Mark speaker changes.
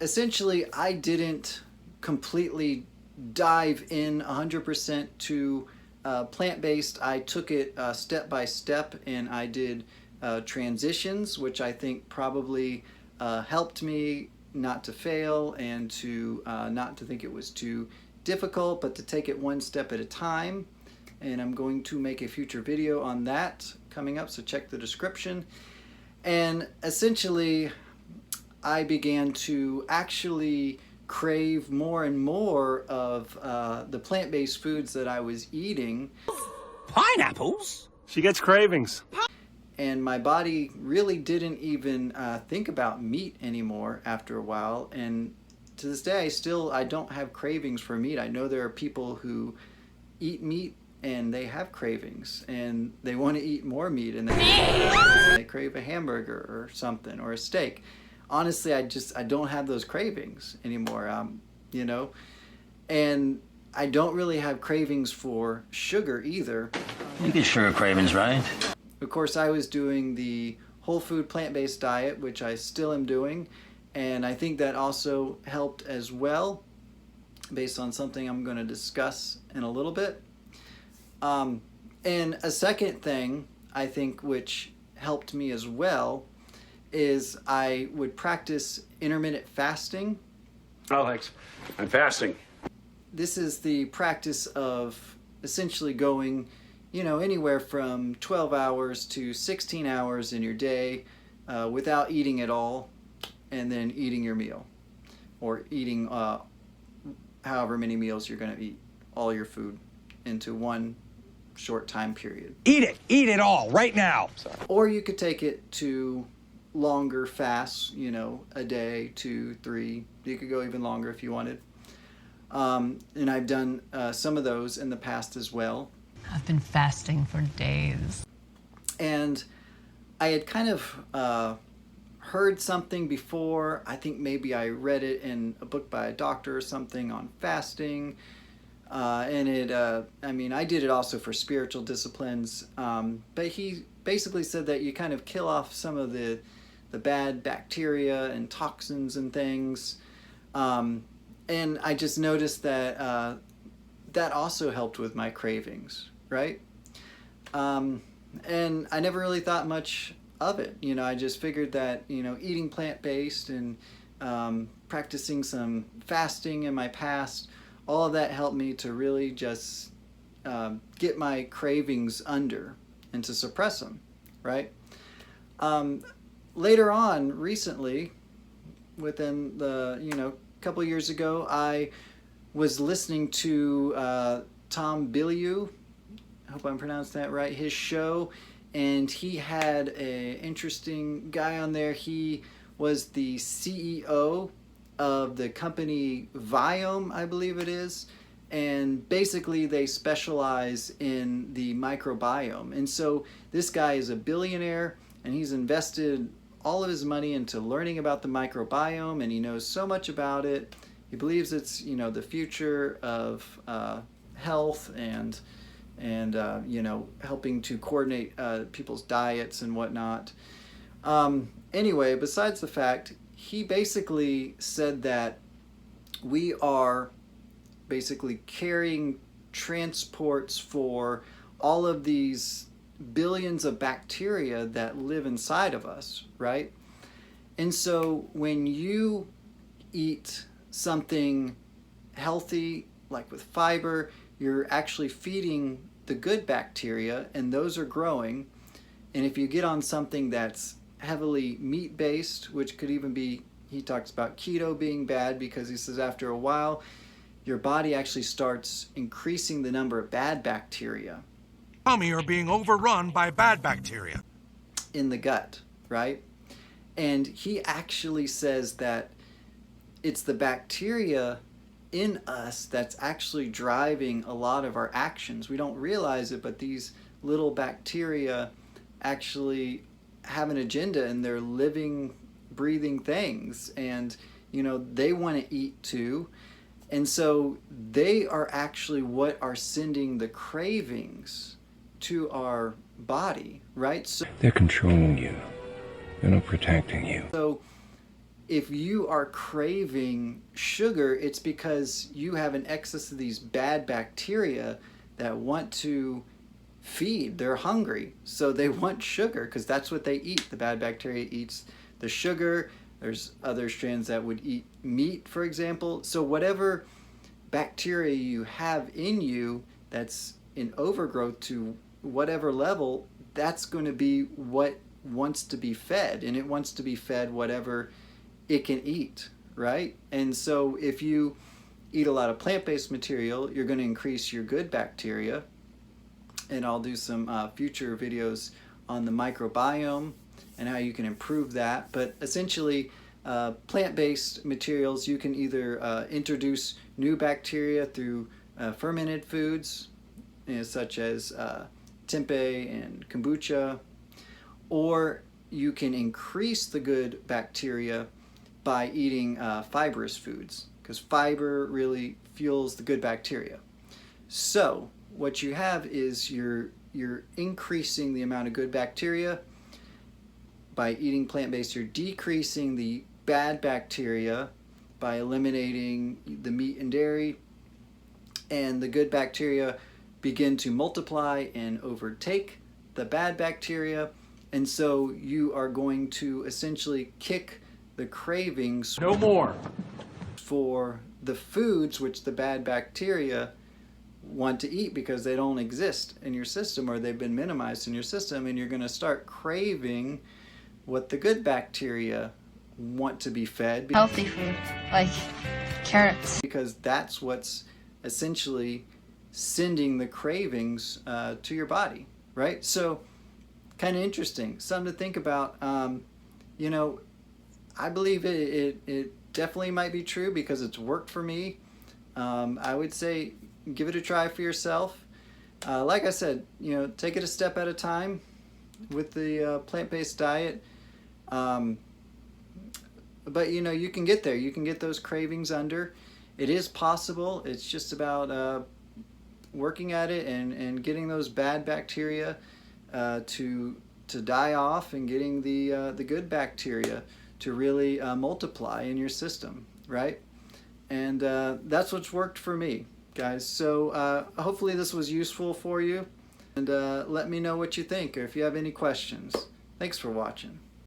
Speaker 1: essentially, I didn't completely dive in 100% to plant-based. I took it step by step, and I did transitions, which I think probably helped me not to fail and to not to think it was too difficult, but to take it one step at a time. And I'm going to make a future video on that coming up, so check the description. And essentially, I began to actually crave more and more of the plant-based foods that I was eating.
Speaker 2: Pineapples?
Speaker 3: She gets cravings.
Speaker 1: And my body really didn't even think about meat anymore after a while. And to this day, I don't have cravings for meat. I know there are people who eat meat and they have cravings and they want to eat more meat, and they crave a hamburger or something, or a steak. Honestly, I don't have those cravings anymore, you know, and I don't really have cravings for sugar either.
Speaker 2: You get sugar cravings, right?
Speaker 1: Of course, I was doing the whole food plant-based diet, which I still am doing, and I think that also helped as well, based on something I'm going to discuss in a little bit. And a second thing, I think, which helped me as well, is I would practice intermittent fasting.
Speaker 3: Oh, thanks. I'm fasting.
Speaker 1: This is the practice of essentially going, you know, anywhere from 12 hours to 16 hours in your day without eating at all, and then eating your meal, or eating however many meals you're going to eat, all your food into one short time period.
Speaker 2: Eat it all, right now.
Speaker 3: Sorry.
Speaker 1: Or you could take it to longer fasts, you know, a day, 2, 3. You could go even longer if you wanted. And I've done some of those in the past as well.
Speaker 4: I've been fasting for days.
Speaker 1: And I had kind of heard something before. I think maybe I read it in a book by a doctor or something on fasting. And I mean, I did it also for spiritual disciplines. But he basically said that you kind of kill off some of the bad bacteria and toxins and things. And I just noticed that that also helped with my cravings, right? And I never really thought much of it. You know, I just figured that, you know, eating plant-based and practicing some fasting in my past, all of that helped me to really just get my cravings under and to suppress them, right? Later on, recently, within the, you know, couple years ago, I was listening to Tom Bilyeu, I hope I'm pronouncing that right, his show, and he had an interesting guy on there. He was the CEO of the company Viome, I believe it is, and basically they specialize in the microbiome. And so this guy is a billionaire, and he's invested all of his money into learning about the microbiome, and he knows so much about it. He believes it's, you know, the future of health and you know, helping to coordinate people's diets and whatnot. Anyway, besides the fact, he basically said that we are basically carrying transports for all of these billions of bacteria that live inside of us, right? And so when you eat something healthy, like with fiber, you're actually feeding the good bacteria, and those are growing. And if you get on something that's heavily meat-based, which could even be, he talks about keto being bad, because he says after a while, your body actually starts increasing the number of bad bacteria.
Speaker 5: Tummy are being overrun by bad bacteria
Speaker 1: in the gut, right? And he actually says that it's the bacteria in us that's actually driving a lot of our actions. We don't realize it, but these little bacteria actually have an agenda, and they're living, breathing things, and you know, they want to eat too. And so they are actually what are sending the cravings to our body, right? So
Speaker 6: they're controlling you. They're not protecting you.
Speaker 1: So if you are craving sugar, it's because you have an excess of these bad bacteria that want to feed. They're hungry, so they want sugar because that's what they eat. The bad bacteria eats the sugar. There's other strands that would eat meat, for example. So whatever bacteria you have in you that's in overgrowth to whatever level, that's going to be what wants to be fed, and it wants to be fed whatever it can eat, right? And so if you eat a lot of plant-based material, you're going to increase your good bacteria, and I'll do some future videos on the microbiome and how you can improve that. But essentially, plant-based materials, you can either introduce new bacteria through fermented foods, such as tempeh and kombucha, or you can increase the good bacteria by eating fibrous foods, because fiber really fuels the good bacteria. So what you have is you're increasing the amount of good bacteria by eating plant-based. You're decreasing the bad bacteria by eliminating the meat and dairy, and the good bacteria begin to multiply and overtake the bad bacteria, and so you are going to essentially kick the cravings
Speaker 3: No more.
Speaker 1: for the foods which the bad bacteria want to eat because they don't exist in your system, or they've been minimized in your system, and you're going to start craving what the good bacteria want to be fed.
Speaker 4: Healthy food, like carrots.
Speaker 1: Because that's what's essentially sending the cravings to your body, right? So kind of interesting, something to think about. You know, I believe it definitely might be true because it's worked for me. I would say give it a try for yourself. Like I said, you know, take it a step at a time with the plant-based diet. But you know, you can get there. You can get those cravings under. It is possible. It's just about working at it and getting those bad bacteria to die off, and getting the good bacteria to really multiply in your system, right? And that's what's worked for me, guys. So hopefully this was useful for you, and let me know what you think, or if you have any questions. Thanks for watching.